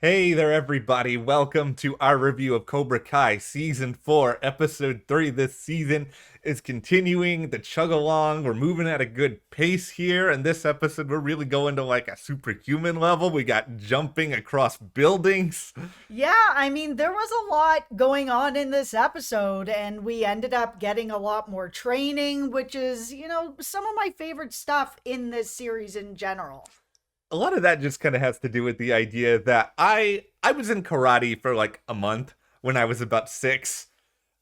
Hey there, everybody. Welcome to our review of Cobra Kai Season 4, Episode 3. This season is continuing the chug along. We're moving at a good pace here. And this episode, we're really going to like a superhuman level. We got jumping across buildings. Yeah, there was a lot going on in this episode, and we ended up getting a lot more training, which is, some of my favorite stuff in this series in general. A lot of that just kind of has to do with the idea that I was in karate for like a month when I was about 6.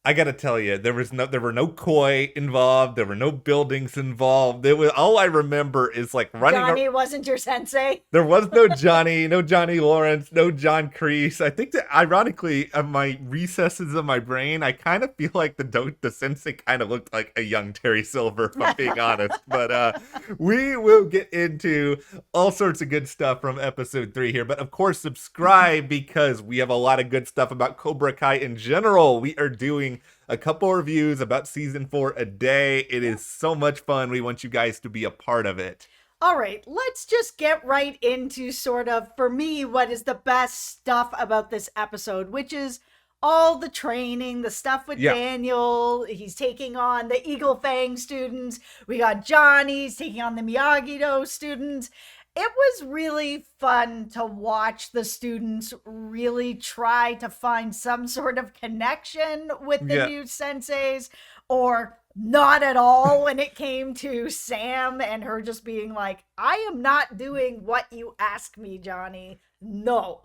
I gotta tell you, there were no koi involved. There were no buildings involved. It was all I remember is like running. Johnny wasn't your sensei. There was no Johnny, no Johnny Lawrence, no John Kreese. I think that ironically, of my recesses of my brain, I kind of feel like the sensei kind of looked like a young Terry Silver, if I'm being honest. But we will get into all sorts of good stuff from episode 3 here. But of course, subscribe because we have a lot of good stuff about Cobra Kai in general. We are doing a couple reviews about season 4 a day. It is so much fun. We want you guys to be a part of it. All right, let's just get right into sort of, for me, what is the best stuff about this episode, which is all the training, the stuff with Daniel. He's taking on the Eagle Fang students. We got Johnny's taking on the Miyagi-Do students. It was really fun to watch the students really try to find some sort of connection with the new senseis, or not at all when it came to Sam and her just being like, I am not doing what you ask me, Johnny. No.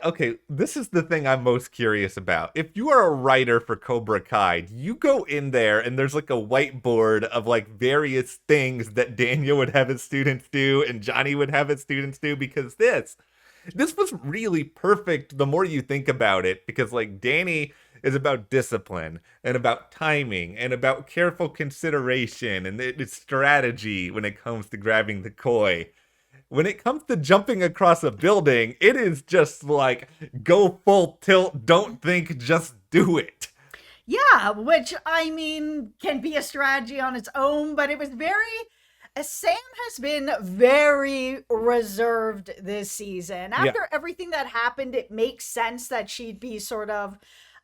Okay, this is the thing I'm most curious about. If you are a writer for Cobra Kai, you go in there and there's like a whiteboard of like various things that Daniel would have his students do and Johnny would have his students do, because this was really perfect the more you think about it, because like Danny is about discipline and about timing and about careful consideration and it's strategy when it comes to grabbing the koi. When it comes to jumping across a building, it is just like go full tilt, don't think, just do it. Yeah, which can be a strategy on its own, but it was Sam has been very reserved this season. After everything that happened, it makes sense that she'd be sort of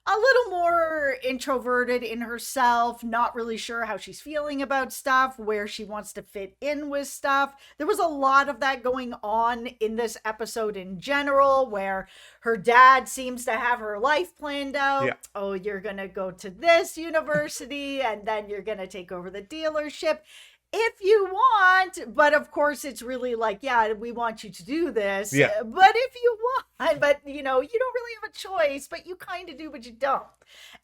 a little more introverted in herself, not really sure how she's feeling about stuff, where she wants to fit in with stuff. There was a lot of that going on in this episode in general, where her dad seems to have her life planned out. Yeah. Oh, you're going to go to this university and then you're going to take over the dealership if you want, but of course it's really like, yeah, we want you to do this. Yeah. But if you want, but you don't really have a choice, but you kind of do, but you don't.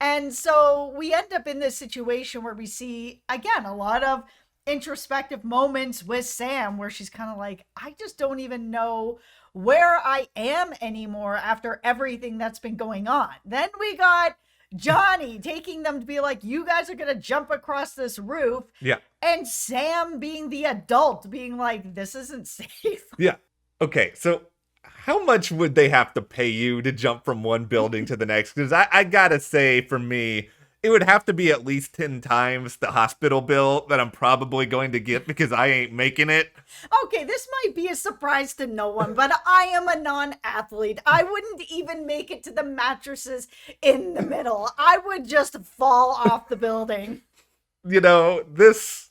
And so we end up in this situation where we see, again, a lot of introspective moments with Sam where she's kind of like, I just don't even know where I am anymore after everything that's been going on. Then we got Johnny taking them to be like, you guys are going to jump across this roof. Yeah. And Sam being the adult, being like, this isn't safe. Yeah. Okay, so how much would they have to pay you to jump from one building to the next? Because I gotta say, for me, it would have to be at least 10 times the hospital bill that I'm probably going to get because I ain't making it. Okay, this might be a surprise to no one, but I am a non-athlete. I wouldn't even make it to the mattresses in the middle. I would just fall off the building. This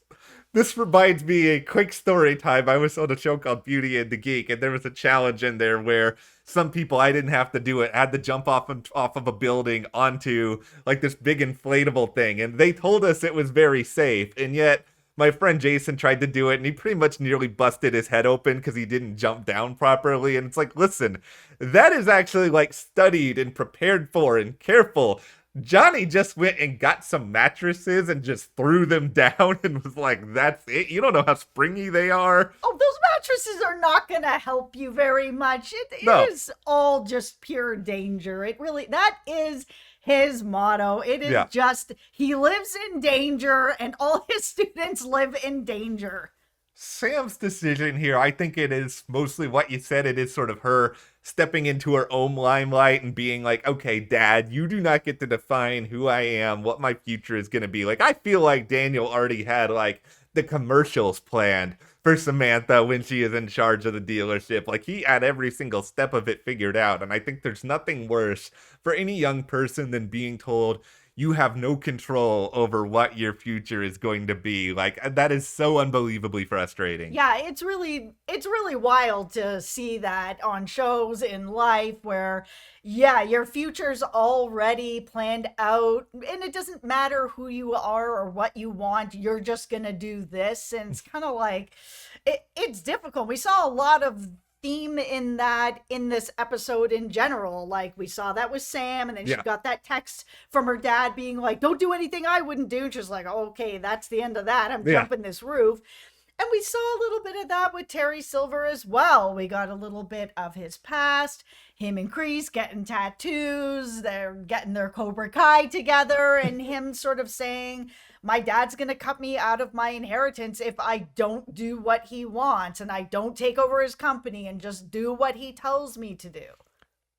reminds me a quick story time. I was on a show called Beauty and the Geek, and there was a challenge in there where some people, I didn't have to do it, had to jump off of a building onto like this big inflatable thing, and they told us it was very safe, and yet my friend Jason tried to do it, and he pretty much nearly busted his head open because he didn't jump down properly. And it's like, listen, that is actually like studied and prepared for and careful. Johnny just went and got some mattresses and just threw them down and was like, that's it. You don't know how springy they are. Oh, those mattresses are not going to help you very much. It is all just pure danger. That is his motto. It is just, he lives in danger and all his students live in danger. Sam's decision here, I think it is mostly what you said. It is sort of her stepping into her own limelight and being like, okay, Dad, you do not get to define who I am, what my future is going to be. Like, I feel like Daniel already had like the commercials planned for Samantha when she is in charge of the dealership. Like, he had every single step of it figured out. And I think there's nothing worse for any young person than being told you have no control over what your future is going to be. Like, that is so unbelievably frustrating. Yeah, it's really wild to see that on shows in life where, yeah, your future's already planned out and it doesn't matter who you are or what you want, you're just gonna do this. And it's kind of like it's difficult. We saw a lot of theme in that in this episode in general. Like, we saw that with Sam, and then she got that text from her dad being like, don't do anything I wouldn't do. And she's like, okay, that's the end of that. I'm jumping this roof. And we saw a little bit of that with Terry Silver as well. We got a little bit of his past, him and Kreese getting tattoos, they're getting their Cobra Kai together, and him sort of saying, my dad's going to cut me out of my inheritance if I don't do what he wants and I don't take over his company and just do what he tells me to do.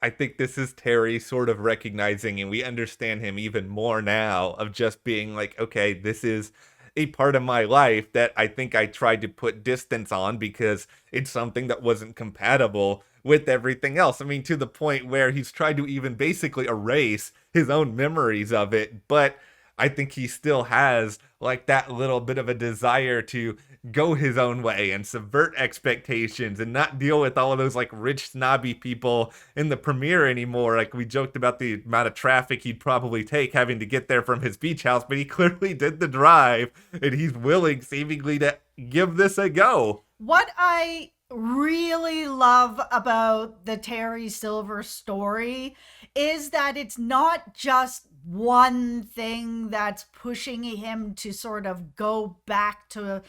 I think this is Terry sort of recognizing, and we understand him even more now, of just being like, okay, this is a part of my life that I think I tried to put distance on because it's something that wasn't compatible with everything else. I mean, to the point where he's tried to even basically erase his own memories of it, but I think he still has like that little bit of a desire to go his own way and subvert expectations and not deal with all of those like rich snobby people in the premiere anymore. Like, we joked about the amount of traffic he'd probably take having to get there from his beach house, but he clearly did the drive and he's willing seemingly to give this a go. What I really love about the Terry Silver story is that it's not just one thing that's pushing him to sort of go back to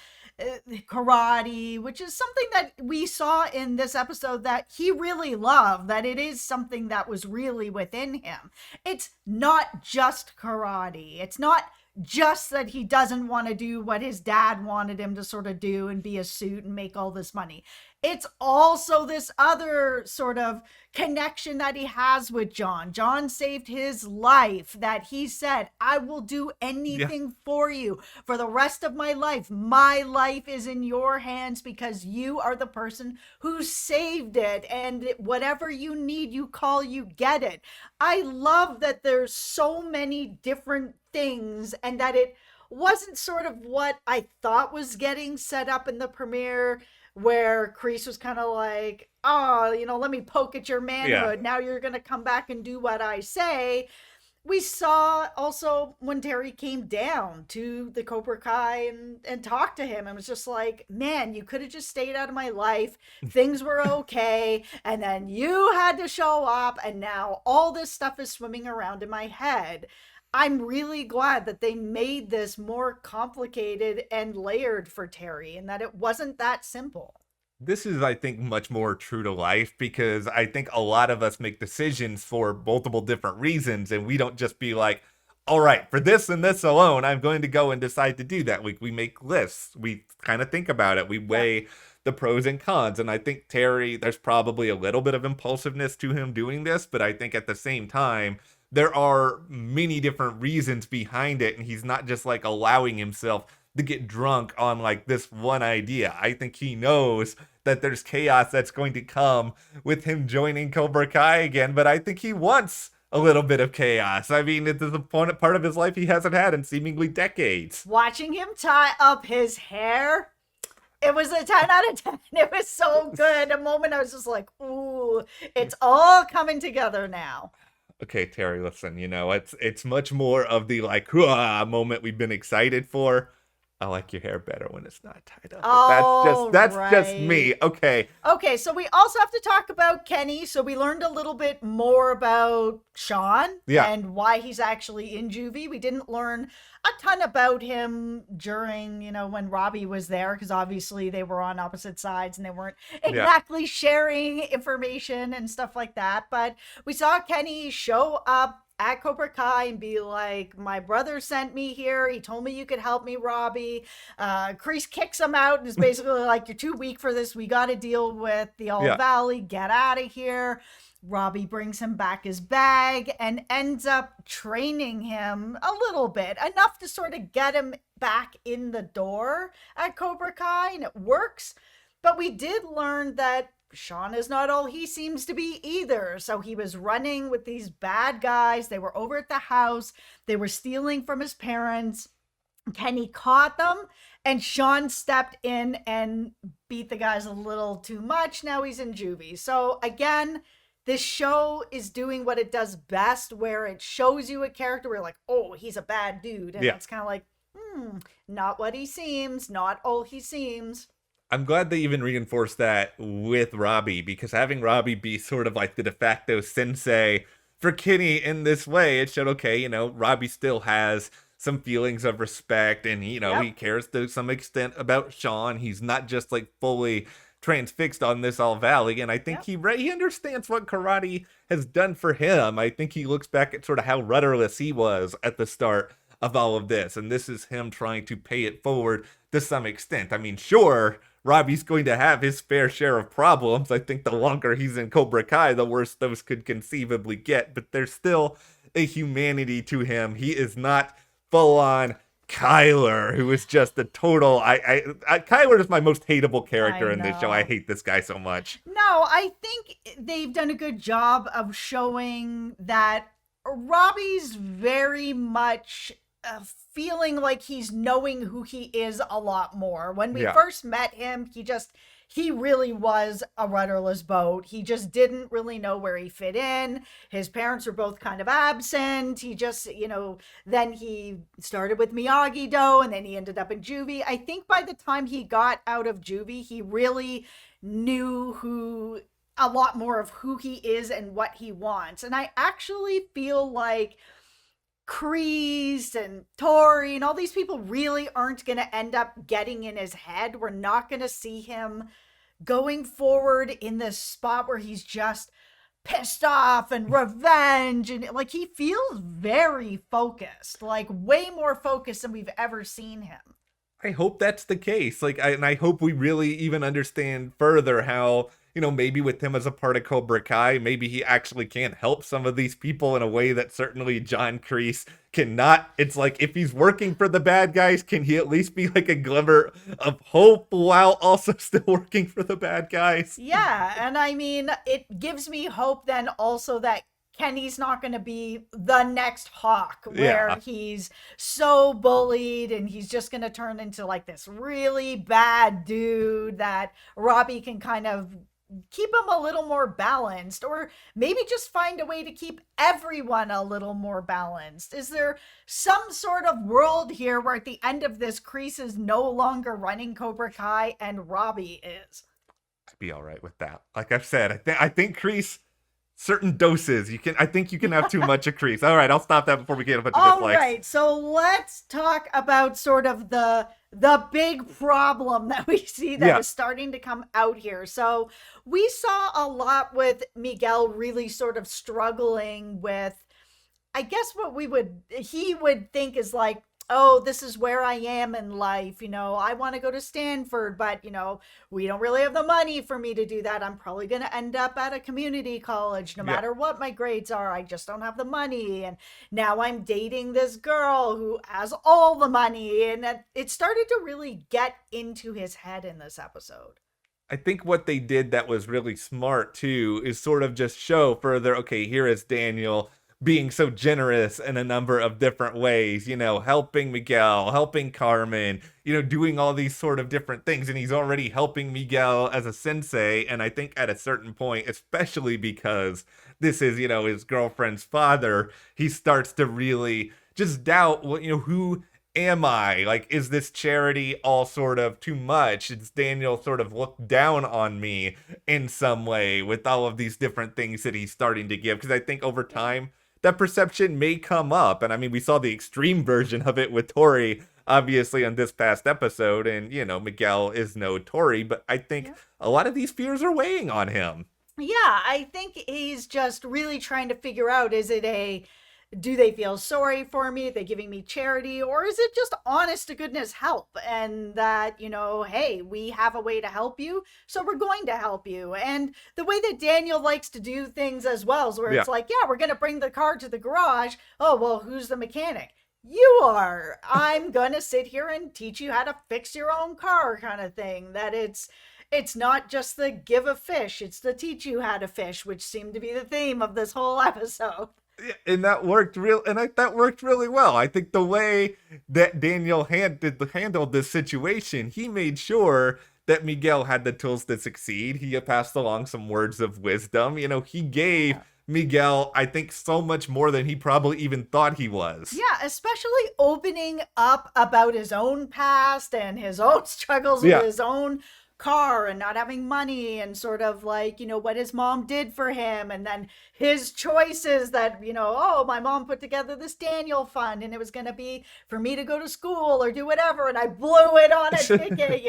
karate, which is something that we saw in this episode that he really loved, that it is something that was really within him. It's not just karate. It's not just that he doesn't want to do what his dad wanted him to sort of do and be a suit and make all this money. It's also this other sort of connection that he has with John. John saved his life, that he said, I will do anything for you for the rest of my life. My life is in your hands because you are the person who saved it. And whatever you need, you call, you get it. I love that there's so many different things and that it wasn't sort of what I thought was getting set up in the premiere, where Kreese was kind of like, oh, let me poke at your manhood. Now you're going to come back and do what I say. We saw also when Terry came down to the Cobra Kai and talked to him, and was just like, man, you could have just stayed out of my life. Things were okay. And then you had to show up, and now all this stuff is swimming around in my head. I'm really glad that they made this more complicated and layered for Terry, and that it wasn't that simple. This is, I think, much more true to life, because I think a lot of us make decisions for multiple different reasons, and we don't just be like, all right, for this and this alone, I'm going to go and decide to do that. We make lists. We kind of think about it. We weigh the pros and cons. And I think Terry, there's probably a little bit of impulsiveness to him doing this, but I think at the same time, there are many different reasons behind it, and he's not just like allowing himself to get drunk on like this one idea. I think he knows that there's chaos that's going to come with him joining Cobra Kai again, but I think he wants a little bit of chaos. I mean, it's a part of his life he hasn't had in seemingly decades. Watching him tie up his hair, it was a 10 out of 10. It was so good. A moment I was just like, ooh, it's all coming together now. Okay, Terry, listen, it's much more of the like, hurrah moment we've been excited for. I like your hair better when it's not tied up. Oh, that's just me. Okay. Okay, so we also have to talk about Kenny. So we learned a little bit more about Sean and why he's actually in juvie. We didn't learn a ton about him during, when Robbie was there, because obviously they were on opposite sides and they weren't exactly sharing information and stuff like that. But we saw Kenny show up at Cobra Kai and be like, my brother sent me here. He told me you could help me, Robbie. Kreese kicks him out and is basically like, you're too weak for this. We got to deal with the All Yeah. Valley. Get out of here. Robbie brings him back his bag and ends up training him a little bit, enough to sort of get him back in the door at Cobra Kai, and it works. But we did learn that Sean is not all he seems to be either. So he was running with these bad guys. They were over at the house. They were stealing from his parents. Kenny caught them, and Sean stepped in and beat the guys a little too much. Now he's in juvie. So again, this show is doing what it does best, where it shows you a character where you're like, oh, he's a bad dude. And it's kind of like, not what he seems, not all he seems. I'm glad they even reinforced that with Robbie, because having Robbie be sort of like the de facto sensei for Kenny in this way, it showed, okay, Robbie still has some feelings of respect, and, he cares to some extent about Sean. He's not just like fully transfixed on this All Valley, and I think he understands what karate has done for him. I think he looks back at sort of how rudderless he was at the start of all of this, and this is him trying to pay it forward to some extent. I mean, sure, Robbie's going to have his fair share of problems. I think the longer he's in Cobra Kai, the worse those could conceivably get, but there's still a humanity to him. He is not full-on Kyler, who is just a total. Kyler is my most hateable character in this show. I hate this guy so much. No, I think they've done a good job of showing that Robbie's very much feeling like he's knowing who he is a lot more. When we first met him, he really was a rudderless boat. He just didn't really know where he fit in. His parents were both kind of absent. He just, then he started with Miyagi-Do, and then he ended up in juvie. I think by the time he got out of juvie, he really knew a lot more of who he is and what he wants. And I actually feel like Kreese and Tori and all these people really aren't going to end up getting in his head. We're not going to see him going forward in this spot where he's just pissed off and revenge, and like he feels very focused, like way more focused than we've ever seen him. I hope that's the case. And I hope we really even understand further how, maybe with him as a part of Cobra Kai, maybe he actually can help some of these people in a way that certainly John Kreese cannot. It's like, if he's working for the bad guys, can he at least be like a glimmer of hope while also still working for the bad guys? Yeah, and I mean, it gives me hope then also that Kenny's not going to be the next Hawk, where he's so bullied and he's just going to turn into like this really bad dude, that Robbie can kind of keep him a little more balanced, or maybe just find a way to keep everyone a little more balanced. Is there some sort of world here where at the end of this, Kreese is no longer running Cobra Kai and Robbie is? I'd be all right with that. Like I've said, I think Kreese, certain doses, I think you can have too much of Kreese. All right, I'll stop that before we get a bunch of dislikes. All right, so let's talk about sort of the big problem that we see that is starting to come out here. So we saw a lot with Miguel really sort of struggling with, I guess what he would think is like, oh, this is where I am in life. I want to go to Stanford, but, we don't really have the money for me to do that. I'm probably going to end up at a community college no matter what my grades are. I just don't have the money. And now I'm dating this girl who has all the money. And it started to really get into his head in this episode. I think what they did that was really smart, too, is sort of just show further, okay, here is Daniel being so generous in a number of different ways, helping Miguel, helping Carmen, doing all these sort of different things. And he's already helping Miguel as a sensei. And I think at a certain point, especially because this is, his girlfriend's father, he starts to really just doubt, who am I? Like, is this charity all sort of too much? Is Daniel sort of looked down on me in some way with all of these different things that he's starting to give? Because I think over time, that perception may come up. And I mean, we saw the extreme version of it with Tori, obviously, on this past episode. And, Miguel is no Tori, but I think a lot of these fears are weighing on him. Yeah, I think he's just really trying to figure out, is it Do they feel sorry for me? Are they giving me charity? Or is it just honest to goodness help? And that, hey, we have a way to help you, so we're going to help you. And the way that Daniel likes to do things as well is where Yeah. it's like, yeah, we're going to bring the car to the garage. Oh, well, who's the mechanic? You are. I'm going to sit here and teach you how to fix your own car kind of thing. That it's not just the give a fish, it's the teach you how to fish, which seemed to be the theme of this whole episode. Yeah, and that worked that worked really well. I think the way that Daniel handled this situation, he made sure that Miguel had the tools to succeed. He passed along some words of wisdom. He gave Miguel, I think, so much more than he probably even thought he was. Yeah, especially opening up about his own past and his own struggles with his own car and not having money, and sort of like, what his mom did for him, and then his choices that, oh, my mom put together this Daniel fund and it was going to be for me to go to school or do whatever, and I blew it on a ticket,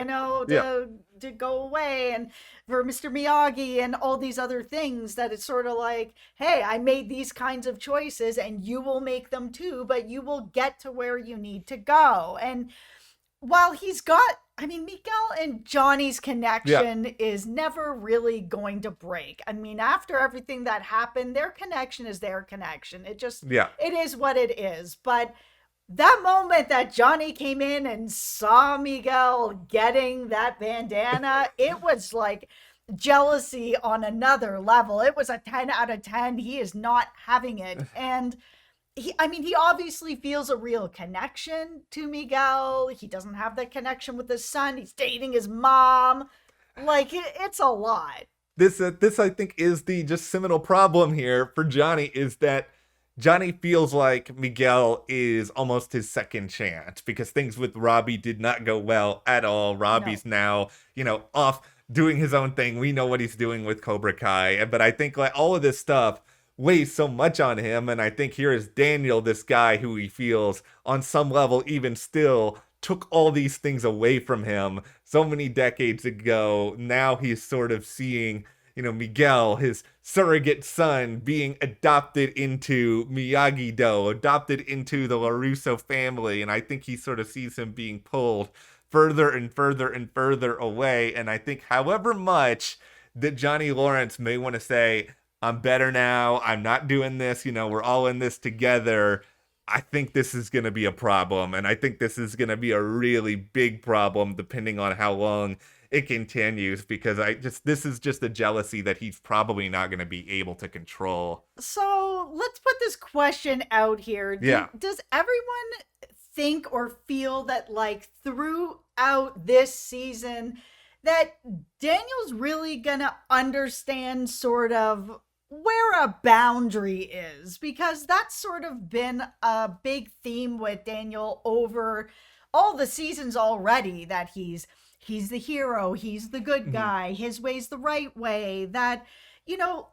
to go away, and for Mr. Miyagi and all these other things, that it's sort of like, hey, I made these kinds of choices and you will make them too, but you will get to where you need to go. And while Miguel and Johnny's connection is never really going to break. I mean, after everything that happened, their connection is their connection. It is what it is. But that moment that Johnny came in and saw Miguel getting that bandana, it was like jealousy on another level. It was a 10 out of 10. He is not having it. And he obviously feels a real connection to Miguel. He doesn't have that connection with his son. He's dating his mom. Like, it's a lot. This I think is the just seminal problem here for Johnny, is that Johnny feels like Miguel is almost his second chance, because things with Robbie did not go well at all. Robbie's now, off doing his own thing. We know what he's doing with Cobra Kai. But I think like all of this stuff weighs so much on him, and I think here is Daniel, this guy who he feels on some level even still took all these things away from him so many decades ago. Now he's sort of seeing, Miguel, his surrogate son, being adopted into Miyagi-Do, adopted into the LaRusso family, and I think he sort of sees him being pulled further and further and further away. And I think however much that Johnny Lawrence may want to say, I'm better now, I'm not doing this, we're all in this together, I think this is going to be a problem. And I think this is going to be a really big problem depending on how long it continues, because this is just a jealousy that he's probably not going to be able to control. So let's put this question out here. Does everyone think or feel that, like, throughout this season, that Daniel's really gonna understand sort of where a boundary is? Because that's sort of been a big theme with Daniel over all the seasons already, that he's the hero, he's the good guy, his way's the right way, that,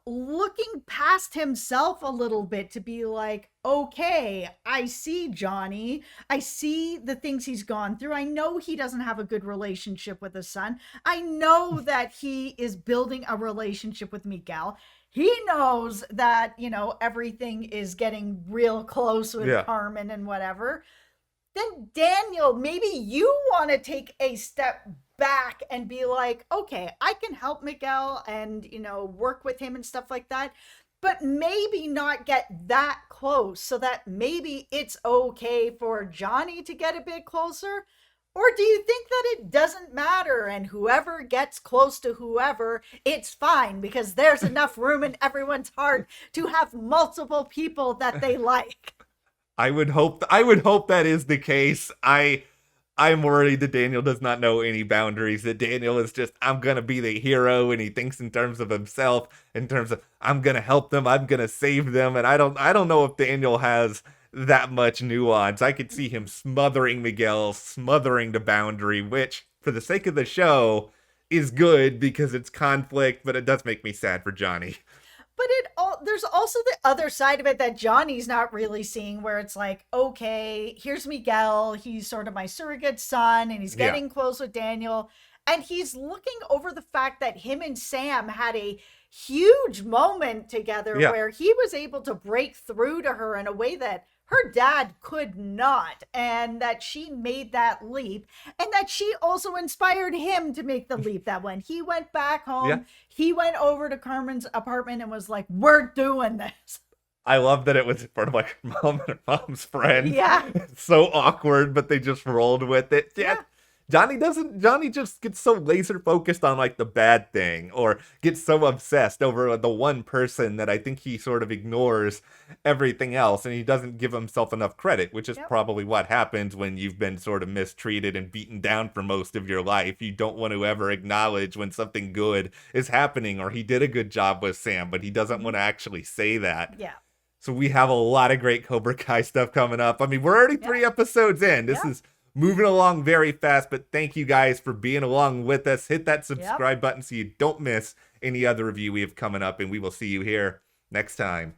looking past himself a little bit to be like, okay, I see Johnny, I see the things he's gone through, I know he doesn't have a good relationship with his son, I know that he is building a relationship with Miguel, he knows that, everything is getting real close with Carmen and whatever. Then Daniel, maybe you want to take a step back and be like, okay, I can help Miguel and, work with him and stuff like that, but maybe not get that close, so that maybe it's okay for Johnny to get a bit closer. Or do you think that it doesn't matter, and whoever gets close to whoever, it's fine, because there's enough room in everyone's heart to have multiple people that they like? I would hope that is the case. I'm worried that Daniel does not know any boundaries, that Daniel is just, I'm going to be the hero, and he thinks in terms of himself, in terms of, I'm going to help them, I'm going to save them, and I don't know if Daniel has that much nuance. I could see him smothering Miguel, smothering the boundary, which, for the sake of the show, is good because it's conflict, but it does make me sad for Johnny. But there's also the other side of it that Johnny's not really seeing, where it's like, okay, here's Miguel, he's sort of my surrogate son, and he's getting close with Daniel, and he's looking over the fact that him and Sam had a huge moment together Yeah. where he was able to break through to her in a way that her dad could not, and that she made that leap, and that she also inspired him to make the leap. That when he went back Yeah. home, he went over to Carmen's apartment and was like, we're doing this. I love that it was in front of like her mom and her mom's friends. Yeah. It's so awkward, but they just rolled with it. Yeah. Johnny just gets so laser focused on like the bad thing, or gets so obsessed over the one person that I think he sort of ignores everything else, and he doesn't give himself enough credit, which is probably what happens when you've been sort of mistreated and beaten down for most of your life. You don't want to ever acknowledge when something good is happening, or he did a good job with Sam, but he doesn't want to actually say that. Yeah. So we have a lot of great Cobra Kai stuff coming up. I mean, we're already 3 episodes in. This is moving along very fast, but thank you guys for being along with us. Hit that subscribe button so you don't miss any other review we have coming up, and we will see you here next time.